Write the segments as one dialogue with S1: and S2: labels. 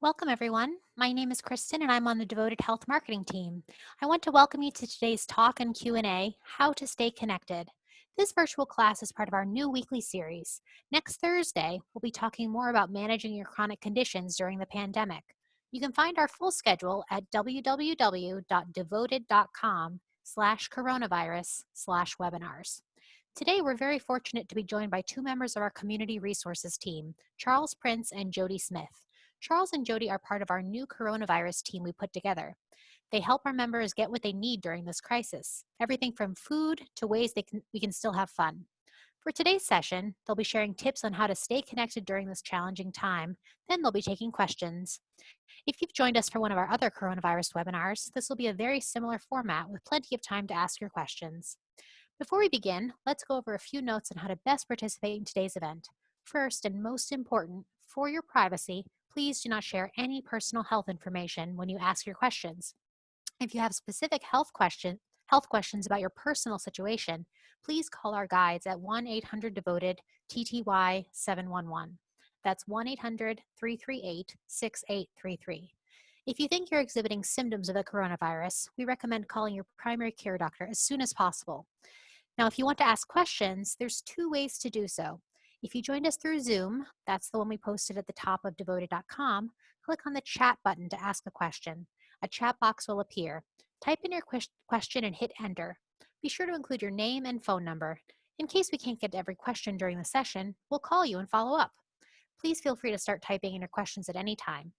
S1: Welcome, everyone. My name is Kristen, and I'm on the Devoted Health Marketing team. I want to welcome you to today's talk and Q&A, How to Stay Connected. This virtual class is part of our new weekly series. Next Thursday, we'll be talking more about managing your chronic conditions during the pandemic. You can find our full schedule at www.devoted.com/coronavirus/webinars. Today, we're very fortunate to be joined by two members of our community resources team, Charles Prince and Jodie Smith. Charles and Jody are part of our new coronavirus team we put together. They help our members get what they need during this crisis, everything from food to ways we can still have fun. For today's session, they'll be sharing tips on how to stay connected during this challenging time. Then they'll be taking questions. If you've joined us for one of our other coronavirus webinars, this will be a very similar format with plenty of time to ask your questions. Before we begin, let's go over a few notes on how to best participate in today's event. First, and most important, for your privacy, please do not share any personal health information when you ask your questions. If you have specific health questions about your personal situation, please call our guides at 1-800-DEVOTED-TTY-711. That's 1-800-338-6833. If you think you're exhibiting symptoms of the coronavirus, we recommend calling your primary care doctor as soon as possible. Now, if you want to ask questions, there's two ways to do so. If you joined us through Zoom, that's the one we posted at the top of devoted.com, click on the chat button to ask a question. A chat box will appear. Type in your question and hit enter. Be sure to include your name and phone number. In case we can't get to every question during the session, we'll call you and follow up. Please feel free to start typing in your questions at any time.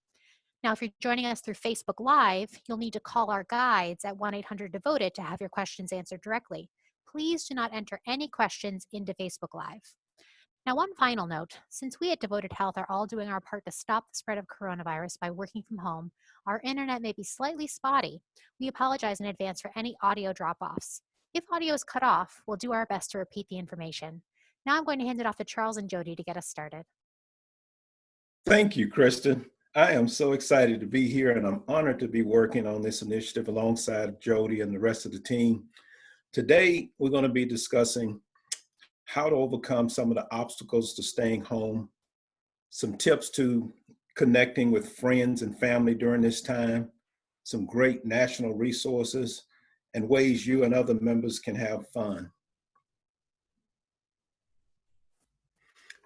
S1: Now, if you're joining us through Facebook Live, you'll need to call our guides at 1-800-DEVOTED to have your questions answered directly. Please do not enter any questions into Facebook Live. Now, one final note, since we at Devoted Health are all doing our part to stop the spread of coronavirus by working from home, our internet may be slightly spotty. We apologize in advance for any audio drop-offs. If audio is cut off, we'll do our best to repeat the information. Now I'm going to hand it off to Charles and Jody to get us started.
S2: Thank you, Kristen. I am so excited to be here, and I'm honored to be working on this initiative alongside Jody and the rest of the team. Today, we're going to be discussing how to overcome some of the obstacles to staying home, some tips to connecting with friends and family during this time, some great national resources, and ways you and other members can have fun.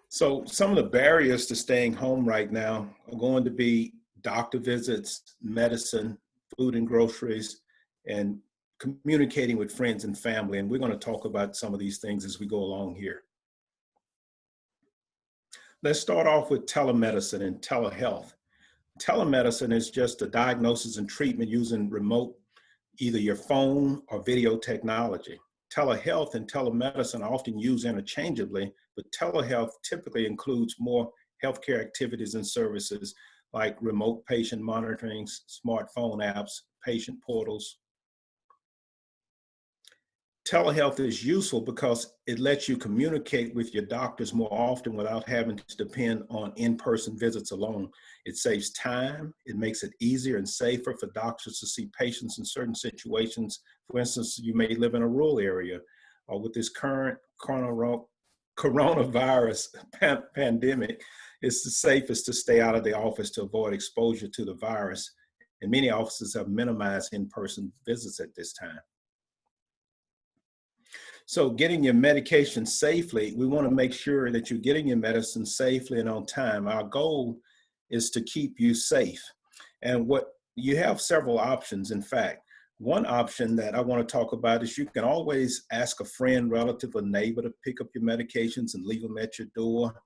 S2: So some of the barriers to staying home right now are going to be doctor visits, medicine, food and groceries, and communicating with friends and family. And we're going to talk about some of these things as we go along here. Let's start off with telemedicine and telehealth. Telemedicine is just a diagnosis and treatment using remote, either your phone or video technology. Telehealth and telemedicine are often used interchangeably, but telehealth typically includes more healthcare activities and services like remote patient monitoring, smartphone apps, patient portals. Telehealth is useful because it lets you communicate with your doctors more often without having to depend on in-person visits alone. It saves time, it makes it easier and safer for doctors to see patients in certain situations. For instance, you may live in a rural area, or with this current coronavirus pandemic, it's the safest to stay out of the office to avoid exposure to the virus. And many offices have minimized in-person visits at this time. So getting your medication safely, we want to make sure that you're getting your medicine safely and on time. Our goal is to keep you safe. And what you have several options, in fact. One option that I want to talk about is you can always ask a friend, relative, or neighbor to pick up your medications and leave them at your door.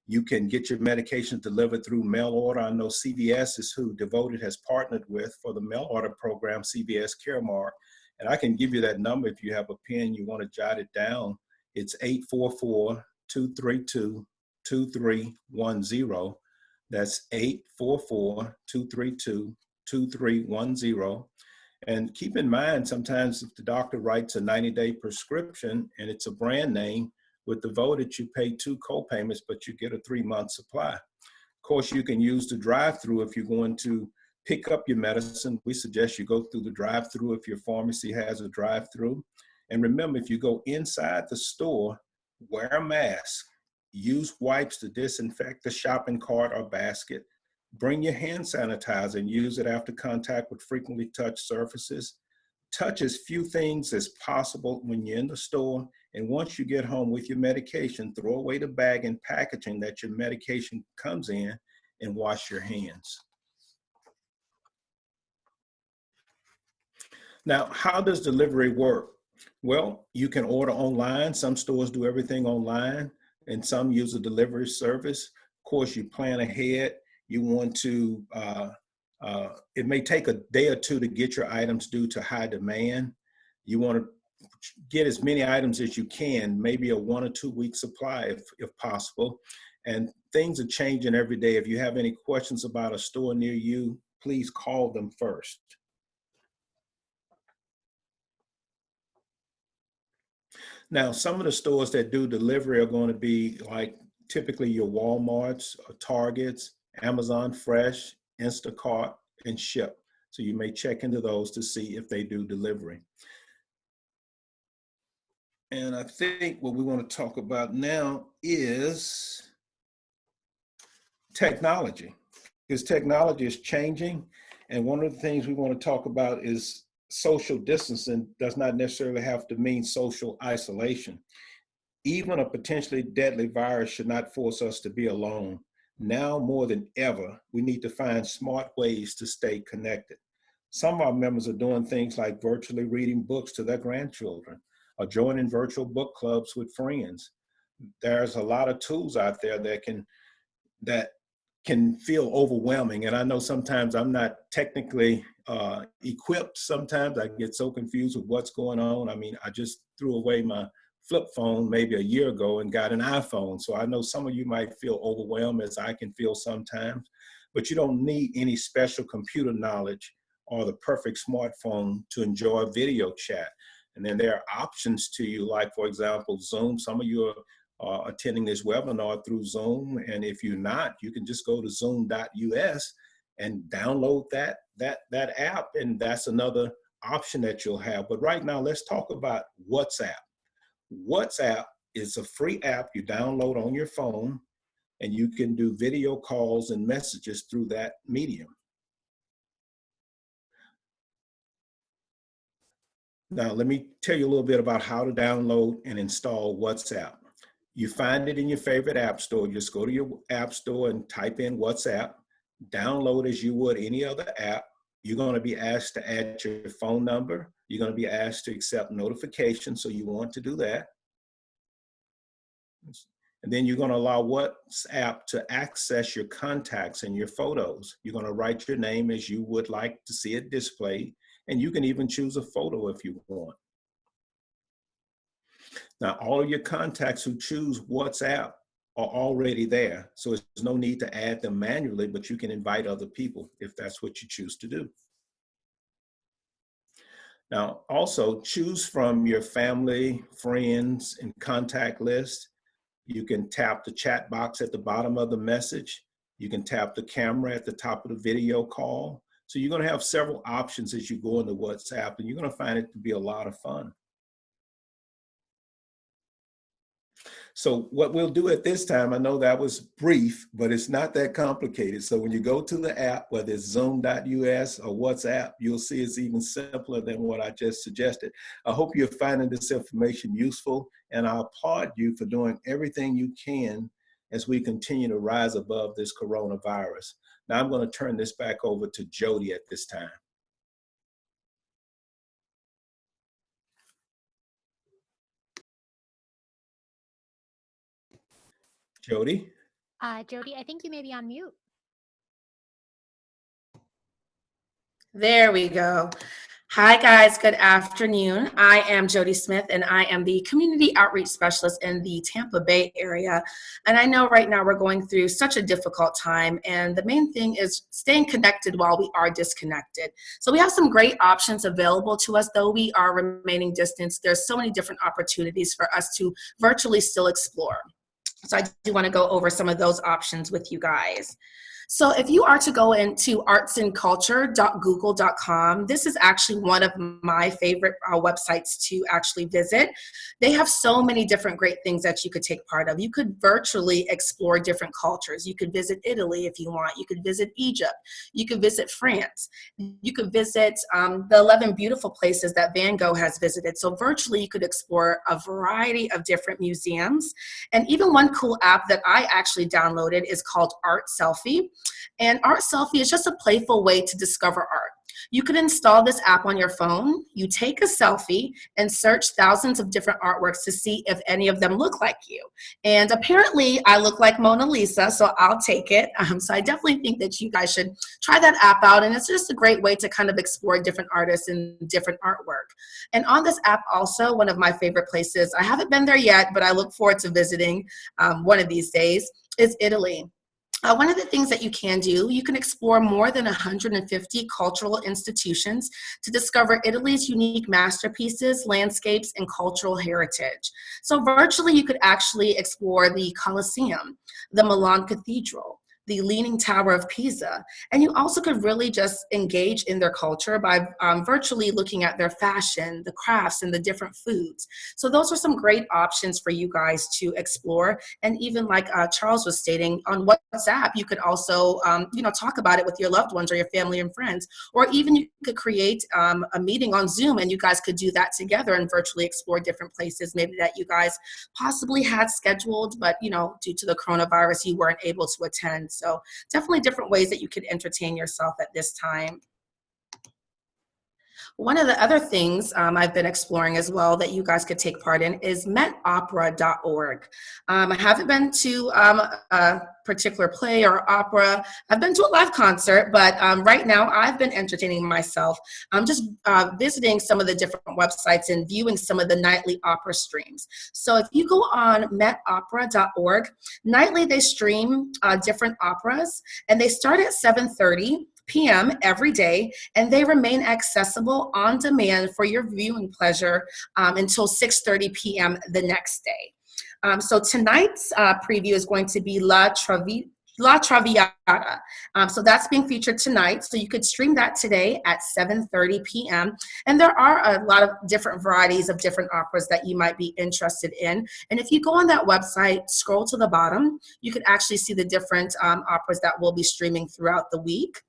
S2: You can get your medications delivered through mail order. I know CVS is who Devoted has partnered with for the mail order program, CVS Caremark. And I can give you that number if you have a pen, you want to jot it down. It's 844-232-2310. That's 844-232-2310. And keep in mind, sometimes if the doctor writes a 90-day prescription and it's a brand name, with Devoted, you pay 2 co-payments, but you get a 3-month supply. Of course, you can use the drive-through if you're going to pick up your medicine. We suggest you go through the drive-through if your pharmacy has a drive-through. And remember, if you go inside the store, wear a mask, use wipes to disinfect the shopping cart or basket, Bring your hand sanitizer and use it after contact with frequently touched surfaces. Touch as few things as possible when you're in the store. And once you get home with your medication, throw away the bag and packaging that your medication comes in and wash your hands. Now, how does delivery work? Well, you can order online. Some stores do everything online, and some use a delivery service. Of course, you plan ahead. You want to, it may take a day or two to get your items due to high demand. You want to get as many items as you can, maybe a 1 or 2 week supply if possible. And things are changing every day. If you have any questions about a store near you, please call them first. Now, some of the stores that do delivery are going to be like typically your Walmarts, or Targets, Amazon Fresh, Instacart, and Ship. So you may check into those to see if they do delivery. And I think what we want to talk about now is technology, because technology is changing. And one of the things we want to talk about is social distancing does not necessarily have to mean social isolation. Even a potentially deadly virus should not force us to be alone. Now more than ever, we need to find smart ways to stay connected. Some of our members are doing things like virtually reading books to their grandchildren or joining virtual book clubs with friends. There's a lot of tools out there that can feel overwhelming. And I know sometimes I'm not technically equipped. Sometimes I get so confused with what's going on. I mean, I just threw away my flip phone maybe a year ago and got an iPhone. So I know some of you might feel overwhelmed, as I can feel sometimes, but you don't need any special computer knowledge or the perfect smartphone to enjoy video chat. And then there are options to you, like, for example, Zoom. Some of you are attending this webinar through Zoom. And if you're not, you can just go to zoom.us and download that app. And that's another option that you'll have. But right now, let's talk about WhatsApp. WhatsApp is a free app you download on your phone, and you can do video calls and messages through that medium. Now, let me tell you a little bit about how to download and install WhatsApp. You find it in your favorite app store. Just go to your app store and type in WhatsApp, download as you would any other app. You're going to be asked to add your phone number. You're going to be asked to accept notifications, so you want to do that. And then you're going to allow WhatsApp to access your contacts and your photos. You're going to write your name as you would like to see it displayed, and you can even choose a photo if you want. Now, all of your contacts who choose WhatsApp are already there, so there's no need to add them manually, but you can invite other people if that's what you choose to do. Now, also choose from your family, friends, and contact list. You can tap the chat box at the bottom of the message. You can tap the camera at the top of the video call. So you're going to have several options as you go into WhatsApp, and you're going to find it to be a lot of fun. So what we'll do at this time, I know that was brief, but it's not that complicated. So when you go to the app, whether it's zoom.us or WhatsApp, you'll see it's even simpler than what I just suggested. I hope you're finding this information useful, and I applaud you for doing everything you can as we continue to rise above this coronavirus. Now I'm going to turn this back over to Jodie at this time. Jodie?
S1: Jodie, I think you may be on mute.
S3: There we go. Hi guys, good afternoon. I am Jodie Smith, and I am the Community Outreach Specialist in the Tampa Bay area. And I know right now we're going through such a difficult time, and the main thing is staying connected while we are disconnected. So we have some great options available to us, though we are remaining distant. There's so many different opportunities for us to virtually still explore. So I do want to go over some of those options with you guys. So if you are to go into artsandculture.google.com, this is actually one of my favorite websites to actually visit. They have so many different great things that you could take part of. You could virtually explore different cultures. You could visit Italy if you want. You could visit Egypt. You could visit France. You could visit the 11 beautiful places that Van Gogh has visited. So virtually you could explore a variety of different museums. And even one cool app that I actually downloaded is called Art Selfie. And Art Selfie is just a playful way to discover art. You could install this app on your phone, you take a selfie, and search thousands of different artworks to see if any of them look like you. And apparently, I look like Mona Lisa, so I'll take it. So I definitely think that you guys should try that app out, and it's just a great way to kind of explore different artists and different artwork. And on this app also, one of my favorite places, I haven't been there yet, but I look forward to visiting one of these days, is Italy. One of the things that you can do, you can explore more than 150 cultural institutions to discover Italy's unique masterpieces, landscapes, and cultural heritage. So virtually, you could actually explore the Colosseum, the Milan Cathedral, the Leaning Tower of Pisa. And you also could really just engage in their culture by virtually looking at their fashion, the crafts, and the different foods. So those are some great options for you guys to explore. And even like Charles was stating, on WhatsApp, you could also talk about it with your loved ones or your family and friends. Or even you could create a meeting on Zoom, and you guys could do that together and virtually explore different places maybe that you guys possibly had scheduled, but due to the coronavirus, you weren't able to attend. So definitely different ways that you could entertain yourself at this time. One of the other things I've been exploring as well that you guys could take part in is metopera.org. I haven't been to a particular play or opera. I've been to a live concert, but right now I've been entertaining myself. I'm just visiting some of the different websites and viewing some of the nightly opera streams. So if you go on metopera.org, nightly they stream different operas, and they start at 7:30 p.m. every day, and they remain accessible on demand for your viewing pleasure until 6:30 p.m. the next day. So tonight's preview is going to be La Traviata. So that's being featured tonight. So you could stream that today at 7:30 p.m. And there are a lot of different varieties of different operas that you might be interested in. And if you go on that website, scroll to the bottom, you can actually see the different operas that will be streaming throughout the week.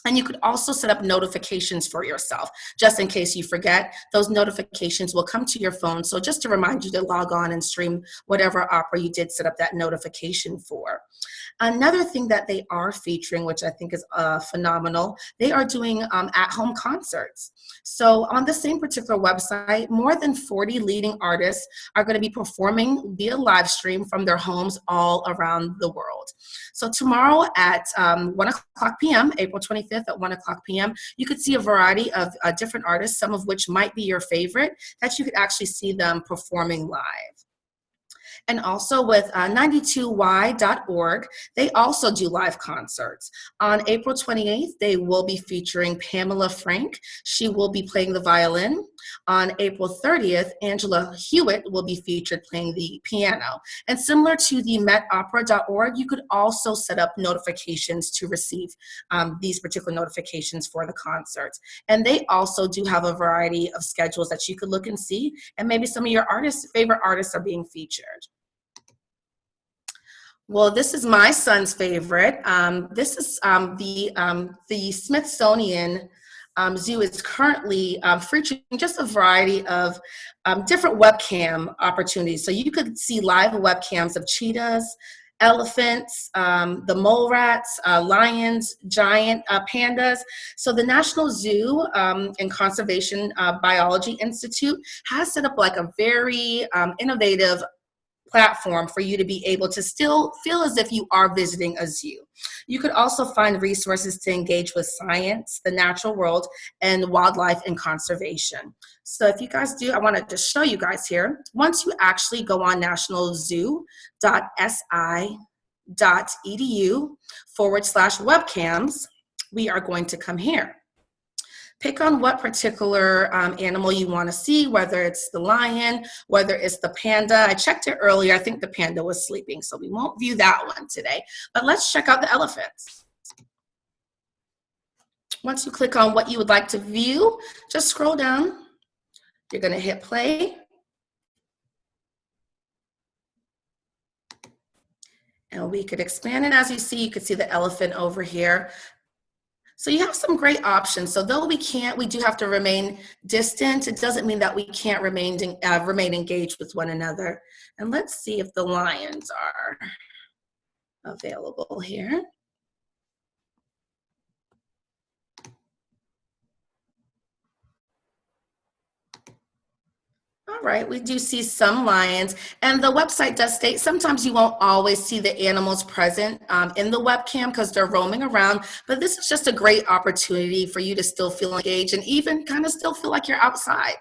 S3: And you could also set up notifications for yourself, just in case you forget. Those notifications will come to your phone. So just to remind you to log on and stream whatever opera you did set up that notification for. Another thing that they are featuring, which I think is phenomenal, they are doing at-home concerts. So on the same particular website, more than 40 leading artists are going to be performing via live stream from their homes all around the world. So tomorrow at 1 o'clock p.m., April 25th at 1 o'clock p.m., you could see a variety of different artists, some of which might be your favorite, that you could actually see them performing live. And also with 92y.org, they also do live concerts. On April 28th, they will be featuring Pamela Frank. She will be playing the violin. On April 30th, Angela Hewitt will be featured playing the piano. And similar to the metopera.org, you could also set up notifications to receive these particular notifications for the concerts. And they also do have a variety of schedules that you could look and see, and maybe some of your favorite artists are being featured. Well, this is my son's favorite. This is the Smithsonian Zoo is currently featuring just a variety of different webcam opportunities. So you could see live webcams of cheetahs, elephants, the mole rats, lions, giant pandas. So the National Zoo and Conservation Biology Institute has set up like a very innovative platform for you to be able to still feel as if you are visiting a zoo. You could also find resources to engage with science, the natural world, and wildlife and conservation. So if you guys do, I wanted to show you guys here. Once you actually go on nationalzoo.si.edu/webcams, we are going to come here. Pick on what particular animal you want to see, whether it's the lion, whether it's the panda. I checked it earlier. I think the panda was sleeping, so we won't view that one today. But let's check out the elephants. Once you click on what you would like to view, just scroll down. You're going to hit play. And we could expand it. As you see, you can see the elephant over here. So you have some great options. So though we do have to remain distant, it doesn't mean that we can't remain engaged with one another. And let's see if the lions are available here. All right, we do see some lions, and the website does state sometimes you won't always see the animals present in the webcam because they're roaming around, but this is just a great opportunity for you to still feel engaged and even kind of still feel like you're outside.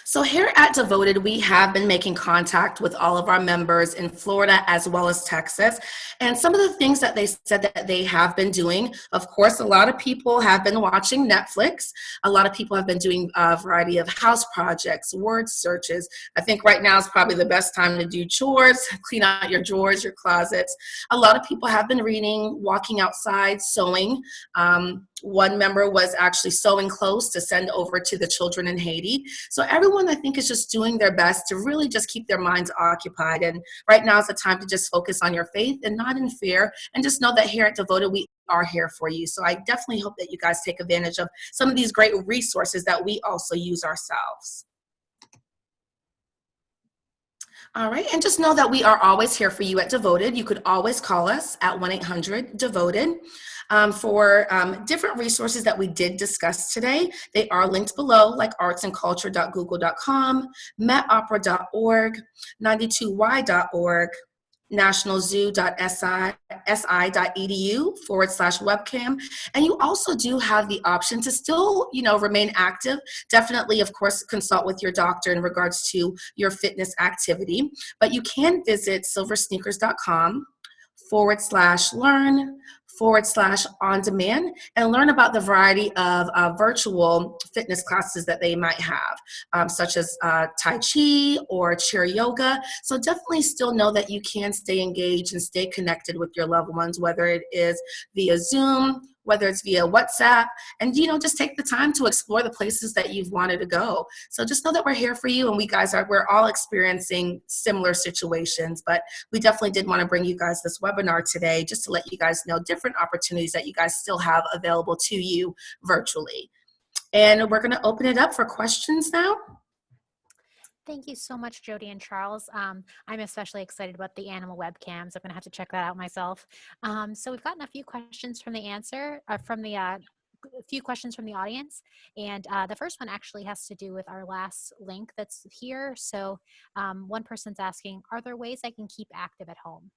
S3: So here at Devoted, we have been making contact with all of our members in Florida as well as Texas. And some of the things that they said that they have been doing, of course, a lot of people have been watching Netflix. A lot of people have been doing a variety of house projects, word searches. I think right now is probably the best time to do chores, clean out your drawers, your closets. A lot of people have been reading, walking outside, sewing. One member was actually sewing clothes to send over to the children in Haiti. So everyone, I think, is just doing their best to really just keep their minds occupied. And right now is the time to just focus on your faith and not in fear. And just know that here at Devoted, we are here for you. So I definitely hope that you guys take advantage of some of these great resources that we also use ourselves. All right, and just know that we are always here for you at Devoted. You could always call us at 1-800-DEVOTED. For different resources that we did discuss today. They are linked below, like artsandculture.google.com, metopera.org, 92y.org, nationalzoo.si.edu/webcam. And you also do have the option to still, remain active. Definitely, of course, consult with your doctor in regards to your fitness activity. But you can visit silversneakers.com/learn/on-demand and learn about the variety of virtual fitness classes that they might have, such as Tai Chi or chair yoga. So definitely still know that you can stay engaged and stay connected with your loved ones, whether it is via Zoom, whether it's via WhatsApp, and just take the time to explore the places that you've wanted to go. So just know that we're here for you, and we're all experiencing similar situations, but we definitely did want to bring you guys this webinar today just to let you guys know different opportunities that you guys still have available to you virtually. And we're going to open it up for questions now.
S1: Thank you so much, Jodie and Charles. I'm especially excited about the animal webcams. I'm going to have to check that out myself. So we've gotten a few questions from the few questions from the audience. And the first one actually has to do with our last link that's here. So one person's asking, are there ways I can keep active at home?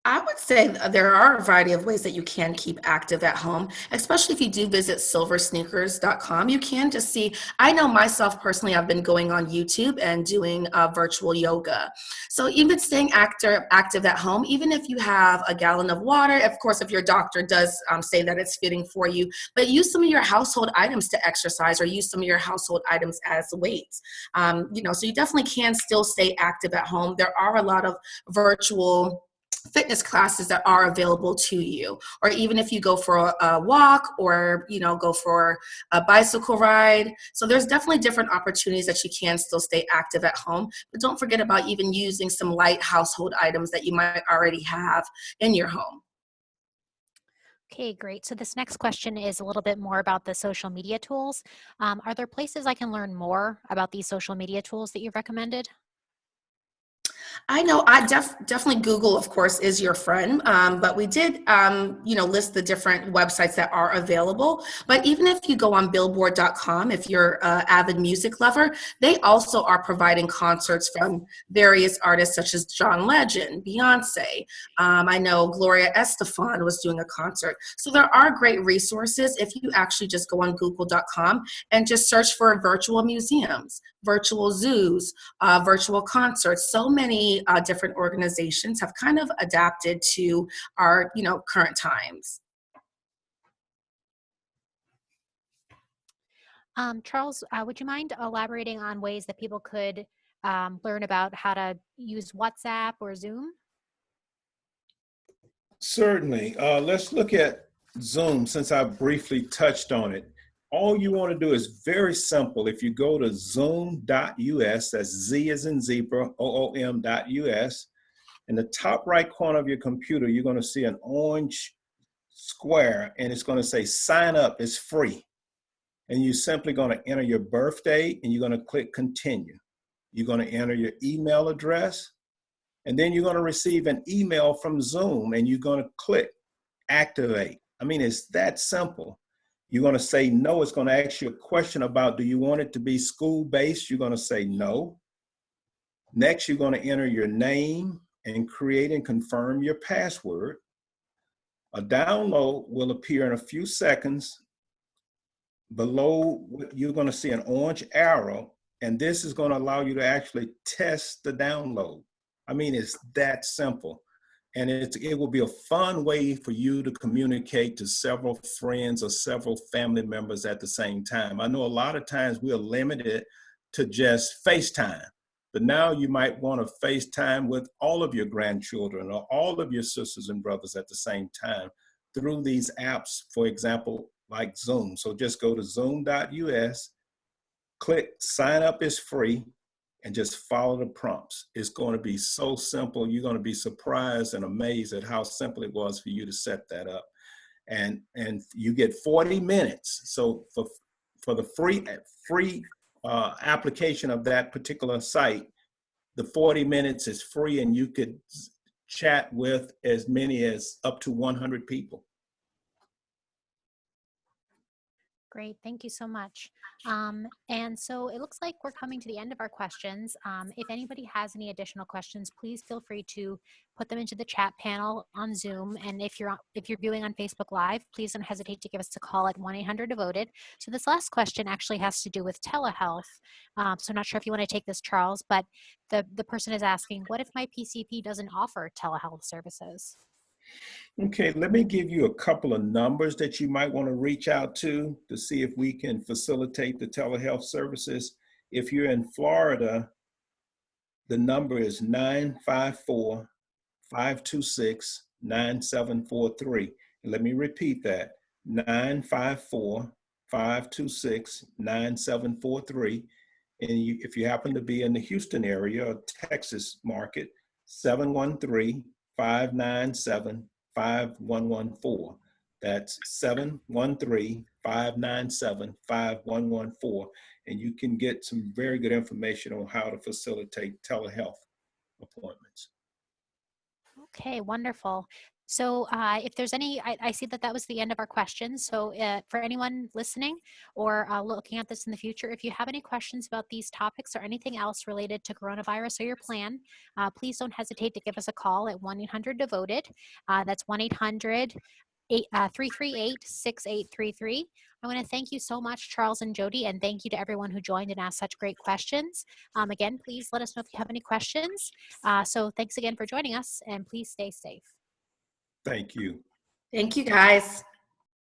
S3: I would say there are a variety of ways that you can keep active at home, especially if you do visit silversneakers.com. You can just see, I know myself personally, I've been going on YouTube and doing virtual yoga. So even staying active at home, even if you have a gallon of water, of course, if your doctor does say that it's fitting for you, but use some of your household items to exercise or use some of your household items as weights. So you definitely can still stay active at home. There are a lot of virtual fitness classes that are available to you, or even if you go for a walk or go for a bicycle ride. So there's definitely different opportunities that you can still stay active at home, but don't forget about even using some light household items that you might already have in your home.
S1: Okay, great. So this next question is a little bit more about the social media tools. Are there places I can learn more about these social media tools that you've recommended?
S3: I know definitely Google, of course, is your friend, but we did, list the different websites that are available. But even if you go on billboard.com, if you're an avid music lover, they also are providing concerts from various artists such as John Legend, Beyonce. I know Gloria Estefan was doing a concert. So there are great resources if you actually just go on google.com and just search for virtual museums, virtual zoos, virtual concerts. So many different organizations have kind of adapted to our, current times.
S1: Charles, would you mind elaborating on ways that people could learn about how to use WhatsApp or Zoom?
S2: Certainly. Let's look at Zoom since I briefly touched on it. All you want to do is very simple. If you go to zoom.us, that's Z as in zebra, OOM.us, in the top right corner of your computer, you're going to see an orange square and it's going to say sign up, it's free. And you're simply going to enter your birth date and you're going to click continue. You're going to enter your email address and then you're going to receive an email from Zoom and you're going to click activate. I mean, it's that simple. You're going to say no. It's going to ask you a question about, do you want it to be school-based? You're going to say no. Next, you're going to enter your name and create and confirm your password. A download will appear in a few seconds. Below, you're going to see an orange arrow, and this is going to allow you to actually test the download. I mean, it's that simple. And it will be a fun way for you to communicate to several friends or several family members at the same time. I know a lot of times we are limited to just FaceTime, but now you might want to FaceTime with all of your grandchildren or all of your sisters and brothers at the same time through these apps, for example, like Zoom. So just go to zoom.us, click sign up is free, and just follow the prompts. It's going to be so simple. You're going to be surprised and amazed at how simple it was for you to set that up. And you get 40 minutes. So for the free application of that particular site, the 40 minutes is free and you could chat with as many as up to 100 people.
S1: Great, thank you so much. And so it looks like we're coming to the end of our questions. If anybody has any additional questions, please feel free to put them into the chat panel on Zoom. And if you're viewing on Facebook Live, please don't hesitate to give us a call at 1-800-DEVOTED. So this last question actually has to do with telehealth. So I'm not sure if you want to take this, Charles, but the person is asking, what if my PCP doesn't offer telehealth services?
S2: Okay, let me give you a couple of numbers that you might want to reach out to see if we can facilitate the telehealth services. If you're in Florida, the number is 954-526-9743. Let me repeat that, 954-526-9743. And if you happen to be in the Houston area or Texas market, 713-597-5114. That's 713-597-5114. And you can get some very good information on how to facilitate telehealth appointments.
S1: Okay, wonderful. So if there's any, I see that was the end of our questions. So for anyone listening or looking at this in the future, if you have any questions about these topics or anything else related to coronavirus or your plan, please don't hesitate to give us a call at 1-800-DEVOTED. That's 1-800-338-6833. I want to thank you so much, Charles and Jodie, and thank you to everyone who joined and asked such great questions. Again, please let us know if you have any questions. So thanks again for joining us, and please stay safe.
S2: Thank you.
S3: Thank you, guys.